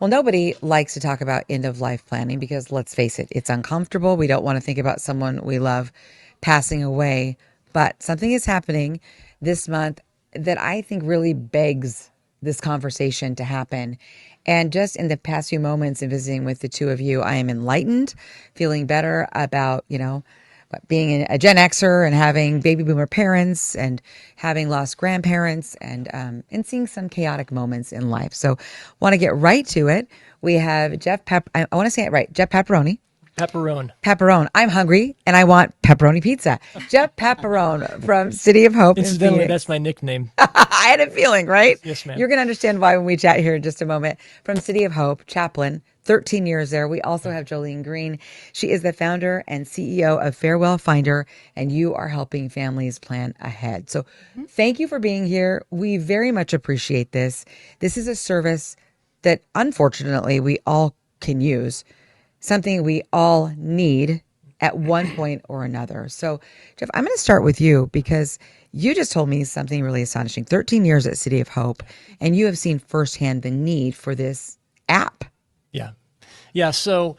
Well, nobody likes to talk about end of life planning because let's face it, it's uncomfortable. We don't want to think about someone we love passing away. But something is happening this month that I think really begs this conversation to happen. And just in the past few moments in visiting with the two of you, I am enlightened, feeling better about, being a Gen Xer and having baby boomer parents and having lost grandparents and seeing some chaotic moments in life. So, want to get right to it. We have I want to say it right. Jeff Pepperoni. Pepperoni. Pepperoni. I'm hungry and I want pepperoni pizza. Jeff Pepperoni from City of Hope. Incidentally, that's my nickname. I had a feeling, right? Yes, ma'am. You're going to understand why when we chat here in just a moment. From City of Hope, chaplain, 13 years there. We also have Jolene Green. She is the founder and CEO of Farewell Finder, and you are helping families plan ahead. So thank you for being here. We very much appreciate this. This is a service that unfortunately we all can use, something we all need at one point or another. So, Jeff, I'm going to start with you because you just told me something really astonishing. 13 years at City of Hope, and you have seen firsthand the need for this app. Yeah. Yeah. So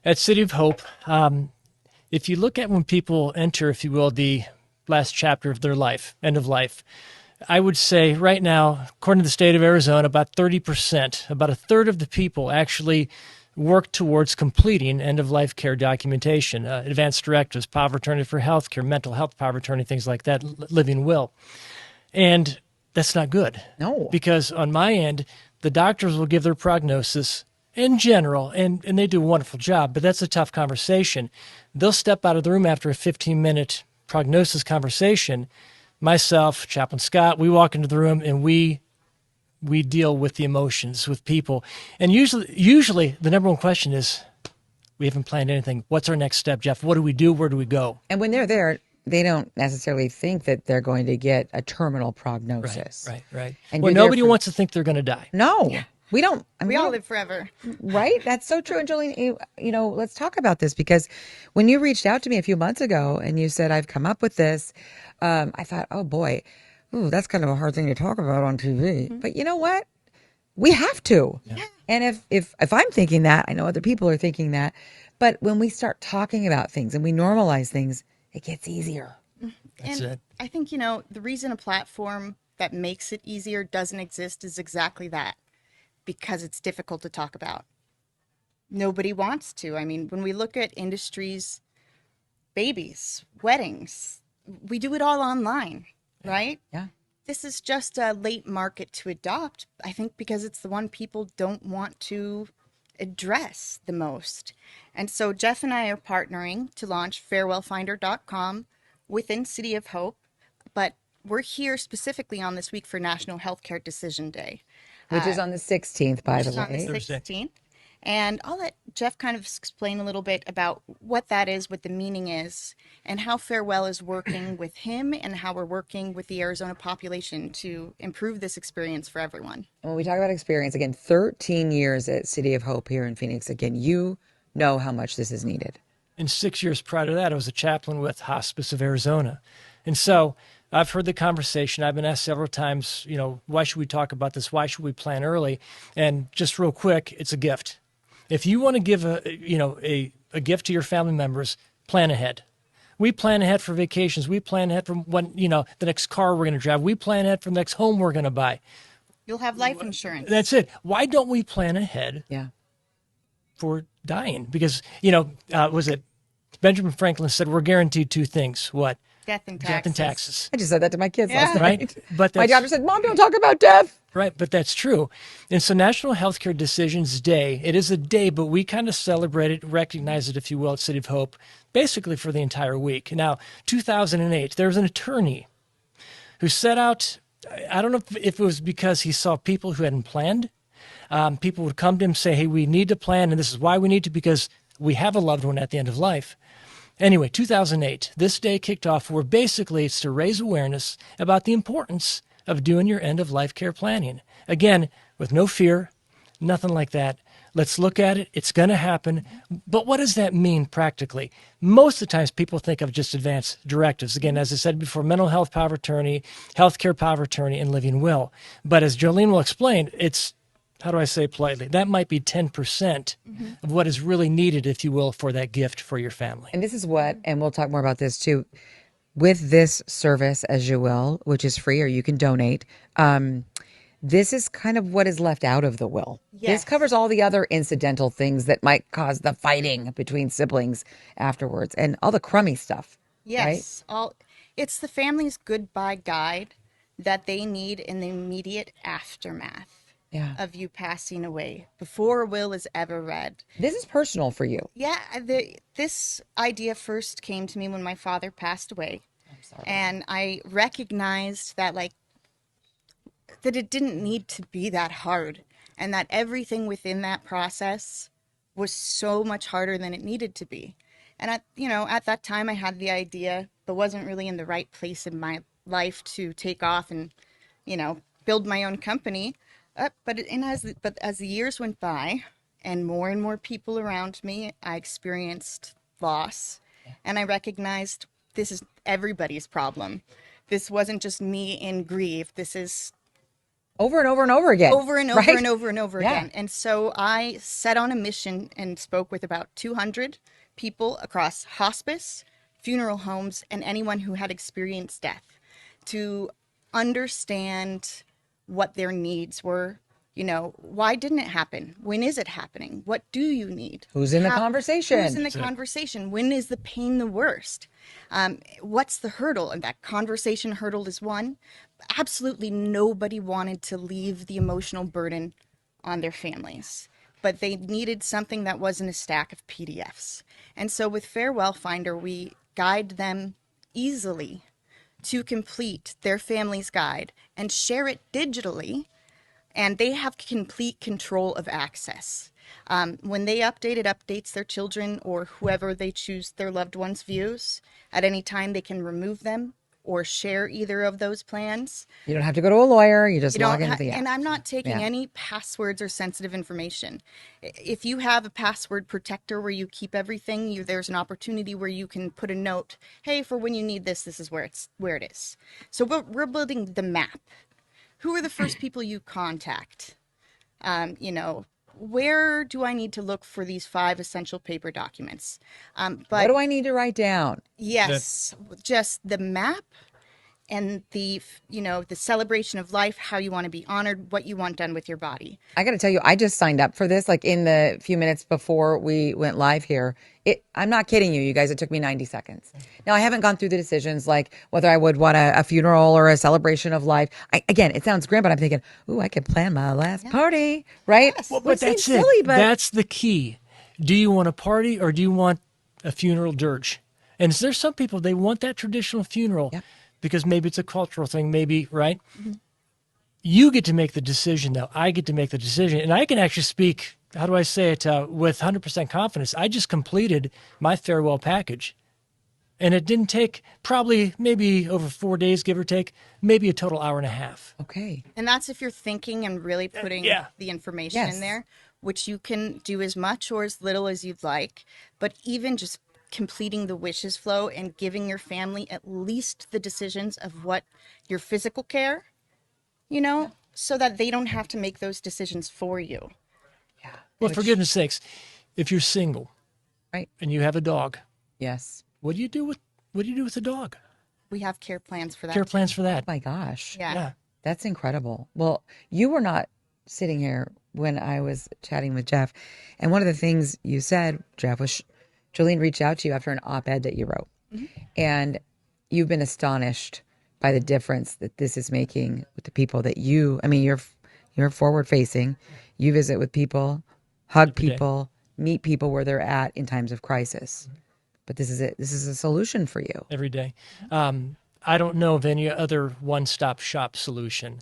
at City of Hope, if you look at when people enter, if you will, the last chapter of their life, end of life, I would say right now, according to the state of Arizona, about 30%, about a third of the people actually work towards completing end-of-life care documentation, advanced directives, power of attorney for health care, mental health power of attorney, things like that, living will. And that's not good. No. Because on my end, the doctors will give their prognosis in general, and they do a wonderful job, but that's a tough conversation. They'll step out of the room after a 15-minute prognosis conversation. Myself, Chaplain Scott, we walk into the room and we deal with the emotions with people. And usually the number one question is, we haven't planned anything. What's our next step, Jeff? What do we do? Where do we go? And when they're there, they don't necessarily think that they're going to get a terminal prognosis. Right. And Well, you're there nobody wants to think they're going to die. No, we don't. I mean, We all live forever. Right? That's so true. And Jolene, let's talk about this because when you reached out to me a few months ago and you said, I've come up with this, I thought, oh boy, ooh, that's kind of a hard thing to talk about on TV. But you know what? We have to. Yeah. And if I'm thinking that, I know other people are thinking that. But when we start talking about things and we normalize things, it gets easier. That's it. I think, the reason a platform that makes it easier doesn't exist is exactly that, because it's difficult to talk about. Nobody wants to. I mean, when we look at industries, babies, weddings, we do it all online, right? Yeah. This is just a late market to adopt, I think, because it's the one people don't want to address the most. And so Jeff and I are partnering to launch farewellfinder.com within City of Hope, but we're here specifically on this week for National Healthcare Decision Day. Which is on the 16th, by the Which is on the way. Thursday. 16th. And I'll let Jeff kind of explain a little bit about what that is, what the meaning is, and how Farewell is working with him and how we're working with the Arizona population to improve this experience for everyone. And when we talk about experience, again, 13 years at City of Hope here in Phoenix, again, you know how much this is needed. And 6 years prior to that, I was a chaplain with Hospice of Arizona. And so I've heard the conversation. I've been asked several times, why should we talk about this? Why should we plan early? And just real quick, it's a gift. If you want to give a gift to your family members, plan ahead. We plan ahead for vacations. We plan ahead for when, the next car we're going to drive. We plan ahead for the next home we're going to buy. You'll have life insurance. That's it. Why don't we plan ahead Yeah. for dying? Because, was it Benjamin Franklin said, we're guaranteed two things. What? Death and Death and taxes. I just said that to my kids last night. Right? But My daughter said, Mom, don't talk about death. Right, but that's true. And so National Healthcare Decisions Day, it is a day, but we kind of celebrate it, recognize it, if you will, at City of Hope, basically for the entire week. Now, 2008, there was an attorney who set out, I don't know if it was because he saw people who hadn't planned. People would come to him and say, hey, we need to plan, and this is why we need to, because we have a loved one at the end of life. Anyway, 2008, this day kicked off where basically it's to raise awareness about the importance of doing your end-of-life care planning. Again, with no fear, nothing like that. Let's look at it. It's going to happen. But what does that mean practically? Most of the times people think of just advanced directives. Again, as I said before, mental health power of attorney, healthcare power of attorney, and living will. But as Jolene will explain, it's how do I say politely? That might be 10% percent of what is really needed, if you will, for that gift for your family. And this is what, and we'll talk more about this too, with this service, as you will, which is free or you can donate. This is kind of what is left out of the will. This Yes. covers all the other incidental things that might cause the fighting between siblings afterwards and all the crummy stuff. Right? Yes, all it's the family's goodbye guide that they need in the immediate aftermath Yeah. of you passing away before a will is ever read. This is personal for you. Yeah, this idea first came to me when my father passed away. I'm sorry. And I recognized that that it didn't need to be that hard and that everything within that process was so much harder than it needed to be. And at that time I had the idea but wasn't really in the right place in my life to take off and, build my own company. But as the years went by and more people around me, I experienced loss and I recognized this is everybody's problem. This wasn't just me in grief. This is Over and over and over again. over and over right? and over and over Yeah. again. And so I set on a mission and spoke with about 200 people across hospice, funeral homes, and anyone who had experienced death to understand what their needs were. Why didn't it happen? When is it happening? What do you need? Who's in the How- conversation? Who's in the conversation? When is the pain the worst? What's the hurdle? And that conversation hurdle is one. Absolutely nobody wanted to leave the emotional burden on their families, but they needed something that wasn't a stack of PDFs. And so with Farewell Finder, we guide them easily to complete their family's guide and share it digitally, and they have complete control of access. When they update, it updates their children or whoever they choose their loved ones' views. At any time, they can remove them or share either of those plans. You don't have to go to a lawyer. You just You log don't into ha- the app. and I'm not taking Yeah. any passwords or sensitive information. If you have a password protector where you keep everything, there's an opportunity where you can put a note, hey, for when you need this, this is where it is. So we're building the map. Who are the first people you contact? Where do I need to look for these 5 essential paper documents? What But do I need to write down? yes, just the map and the celebration of life, how you want to be honored, what you want done with your body. I got to tell you, I just signed up for this like in the few minutes before we went live here. I'm not kidding you guys. It took me 90 seconds. Now, I haven't gone through the decisions like whether I would want a funeral or a celebration of life. Again, it sounds grim, but I'm thinking, ooh, I could plan my last party, right? Yes. Well, But seems that's silly, it. but That's the key. Do you want a party or do you want a funeral dirge? And there's some people, they want that traditional funeral Yep. because maybe it's a cultural thing, maybe, right? You get to make the decision, though. I get to make the decision. And I can actually speak, how do I say it, with 100% confidence. I just completed my farewell package. And it didn't take probably maybe over 4 days, give or take, maybe a total hour and a half. okay. And that's if you're thinking and really putting yeah. the information Yes. in there, which you can do as much or as little as you'd like. But even just completing the wishes flow and giving your family at least the decisions of what your physical care, so that they don't have to make those decisions for you. Well, for goodness sakes, if you're single Right. and you have a dog, Yes. what do you do with the dog? We have care plans for that. Care plans for that. My gosh. Yeah. Yeah. That's incredible. Well, you were not sitting here when I was chatting with Jeff. And one of the things you said, Jeff, was Jolene reached out to you after an op-ed that you wrote. And you've been astonished by the difference that this is making with the people that you're forward facing. You visit with people, hug day. people, meet people where they're at in times of crisis. But this is it. This is a solution for you. Every day. I don't know of any other one-stop shop solution.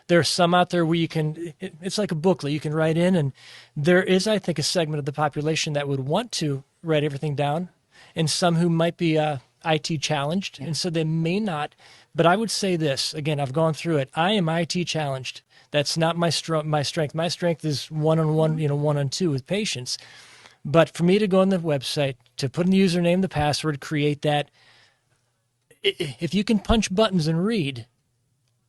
There are some out there where you can, it's like a booklet you can write in, and there is, I think, a segment of the population that would want to write everything down, and some who might be IT challenged, and so they may not. But I would say this, again, I've gone through it. I am IT challenged. That's not my strength. My strength is one-on-one, one-on-two with patients. But for me to go on the website, to put in the username, the password, create that, if you can punch buttons and read,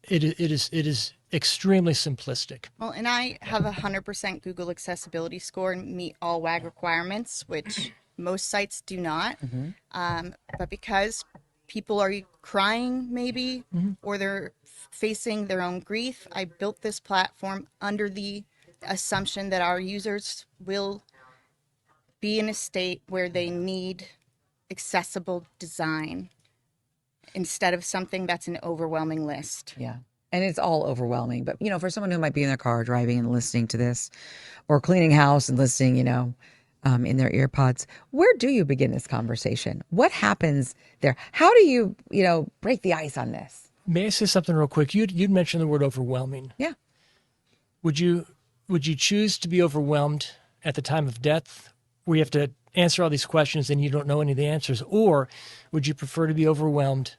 it is extremely simplistic. Well, and I have 100% Google accessibility score and meet all WAG requirements, which most sites do not. But because people are crying, maybe, or they're facing their own grief, I built this platform under the assumption that our users will be in a state where they need accessible design instead of something that's an overwhelming list. Yeah. And it's all overwhelming. But, for someone who might be in their car driving and listening to this, or cleaning house and listening, in their ear pods, where do you begin this conversation? What happens there? How do you, break the ice on this? May I say something real quick? You'd mentioned the word overwhelming. Yeah. Would you choose to be overwhelmed at the time of death, where you have to answer all these questions and you don't know any of the answers, or would you prefer to be overwhelmed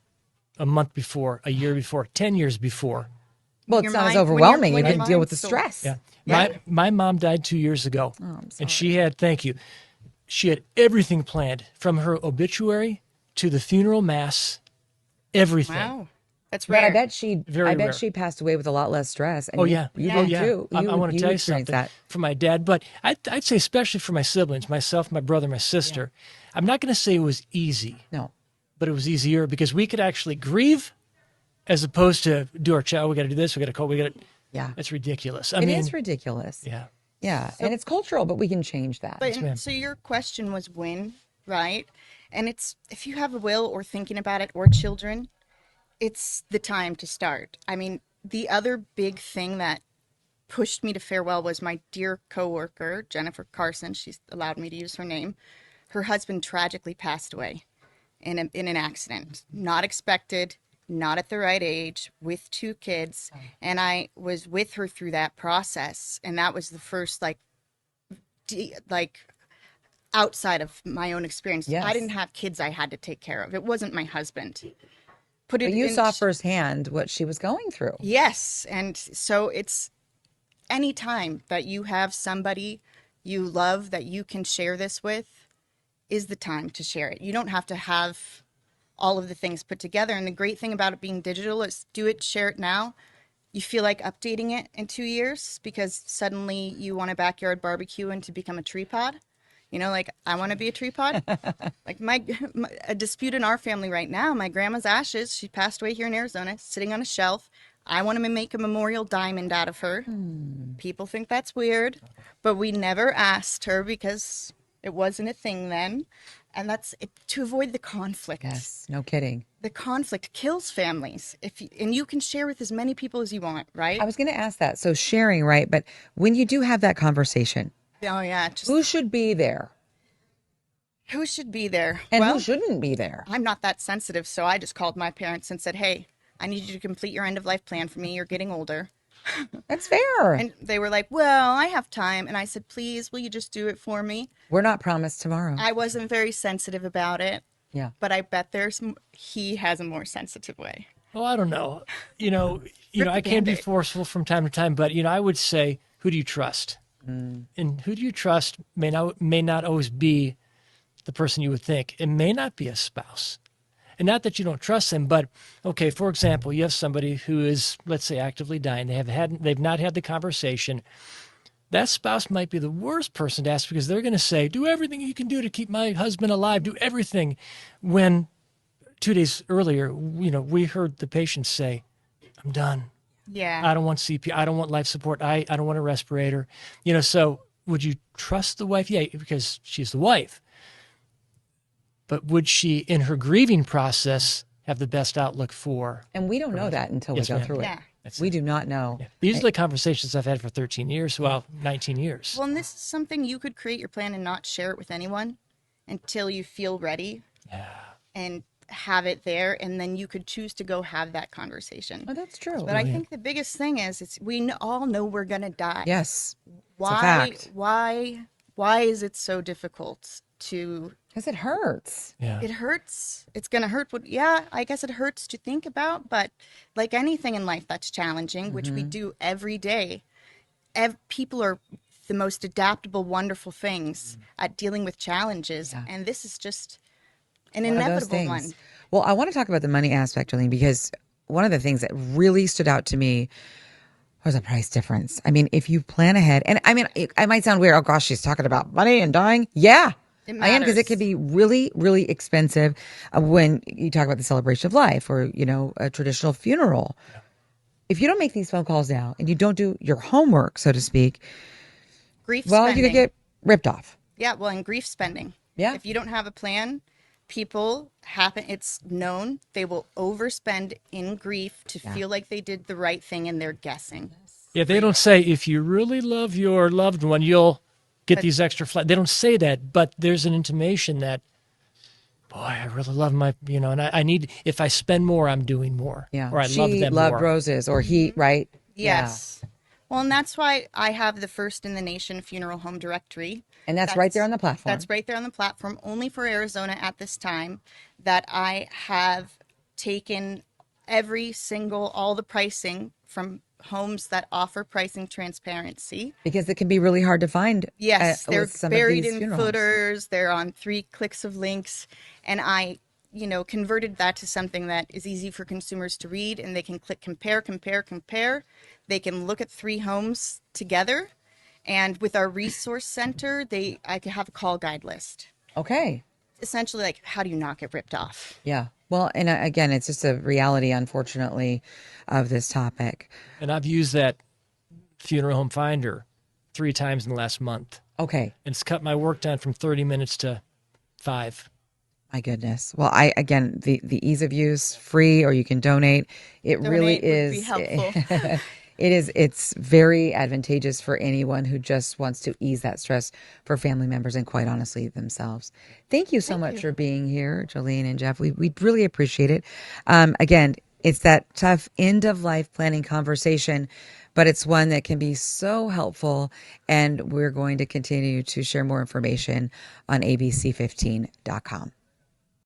a month before, a year before, 10 years before? Well, Your it's not as mind- when overwhelming. your You can deal with the mind's so- stress. Yeah. Yeah. My mom died 2 years ago, I'm and she had, thank you, she had everything planned, from her obituary to the funeral mass, everything. Wow. That's But rare. I bet she, Very rare. she passed away with a lot less stress. And Oh, you, yeah. you Yeah. did too. I want to tell you experienced something that. for my dad, but I'd say especially for my siblings, myself, my brother, my sister. I'm not going to say it was easy, No. but it was easier because we could actually grieve as opposed to do our child. We got to do this. We got to call. We got to. Yeah. It's ridiculous. I It mean, is ridiculous. yeah. Yeah. And it's cultural, but we can change that. But ma'am. so your question was when, right? And it's if you have a will or thinking about it or children, it's the time to start. I mean, the other big thing that pushed me to farewell was my dear coworker, Jennifer Carson. She's allowed me to use her name. Her husband tragically passed away in an accident. Not expected, not at the right age, with 2 kids. And I was with her through that process. And that was the first outside of my own experience. Yes. I didn't have kids I had to take care of. It wasn't my husband. But But you saw firsthand what she was going through. Yes. And so it's any time that you have somebody you love that you can share this with is the time to share it. You don't have to have all of the things put together. And the great thing about it being digital is do it, share it now. You feel like updating it in 2 years because suddenly you want a backyard barbecue and to become a tree pod. I want to be a tree pod. Like a dispute in our family right now, my grandma's ashes, she passed away here in Arizona, sitting on a shelf. I want to make a memorial diamond out of her. People think that's weird, but we never asked her because it wasn't a thing then. And that's it, to avoid the conflict. Yes. No kidding. The conflict kills families. And you can share with as many people as you want, right? I was going to ask that. So sharing, right? But when you do have that conversation, Oh yeah, just who should be there who should be there? and Well, who shouldn't be there? I'm not that sensitive, so I just called my parents and said, "Hey, I need you to complete your end of life plan for me. You're getting older." That's fair. And they were like, "Well, I have time." And I said, "Please, will you just do it for me?" We're not promised tomorrow. I wasn't very sensitive about it, Yeah. but I bet he has a more sensitive way. Oh, I don't know. the I can be Band-Aid. forceful from time to time, but I would say, who do you trust? And who do you trust may not always be the person you would think. It may not be a spouse. And not that you don't trust them, but okay, for example, you have somebody who is, let's say, actively dying. They've not had the conversation. That spouse might be the worst person to ask because they're going to say, do everything you can do to keep my husband alive, do everything. When 2 days earlier, we heard the patient say, I'm done. Yeah. I don't want CPR. I don't want life support. I don't want a respirator. So would you trust the wife? Yeah, because she's the wife. But would she, in her grieving process, have the best outlook for? And we don't know that until Yes, we go ma'am. through it. Yeah. We do not know. These are the conversations I've had for 13 years. Well, 19 years. Well, and this is something you could create your plan and not share it with anyone until you feel ready Yeah. and have it there, and then you could choose to go have that conversation. Oh, that's true. But I think the biggest thing is all know we're gonna die. Yes. Why? fact. Why is it so difficult to? Because it hurts. Yeah. It hurts. It's gonna hurt. Yeah, I guess it hurts to think about, but like anything in life that's challenging, which we do every day, people are the most adaptable, wonderful things at dealing with challenges, and this is just an One of those inevitable one. things. Well, I want to talk about the money aspect, Jolene, because one of the things that really stood out to me There's a price difference. I mean, if you plan ahead, and I mean, I might sound weird. Oh gosh, she's talking about money and dying. Yeah, It I am, because it matters. can be really, really expensive when you talk about the celebration of life, or a traditional funeral. If you don't make these phone calls now and you don't do your homework, so to speak, Grief well, you could spending. get ripped off. Yeah, well, and grief spending. Yeah. If you don't have a plan, people happen, it's known, they will overspend in grief to feel like they did the right thing and they're guessing. Yeah, they don't say if you really love your loved one, you'll get these extra flights. They don't say that, but there's an intimation that, boy, I really love my, and I need, if I spend more, I'm doing more. Yeah. Or I love She them loved more. roses, or he, right? Yes. Well, and that's why I have the first in the nation funeral home directory. And that's right there on the platform. That's right there on the platform, only for Arizona at this time, that I have taken all the pricing from homes that offer pricing transparency. Because it can be really hard to find. Yes, they're with some buried of these in funeral homes. footers, they're on 3 clicks of links, and I converted that to something that is easy for consumers to read, and they can click compare, compare, compare. They can look at 3 homes together, and with our resource center, I can have a call guide list. Okay. Essentially, like, how do you not get ripped off? Yeah. Well, and again, it's just a reality, unfortunately, of this topic. And I've used that funeral home finder 3 times in the last month. Okay. And it's cut my work down from 30 minutes to 5. My goodness. Well, again, the ease of use, free, or you can donate. It really Donate would be is. helpful. It's very advantageous for anyone who just wants to ease that stress for family members and, quite honestly, themselves. Thank you so much for being here, Jolene and Jeff. We really appreciate it. Again, it's that tough end of life planning conversation, but it's one that can be so helpful. And we're going to continue to share more information on abc15.com.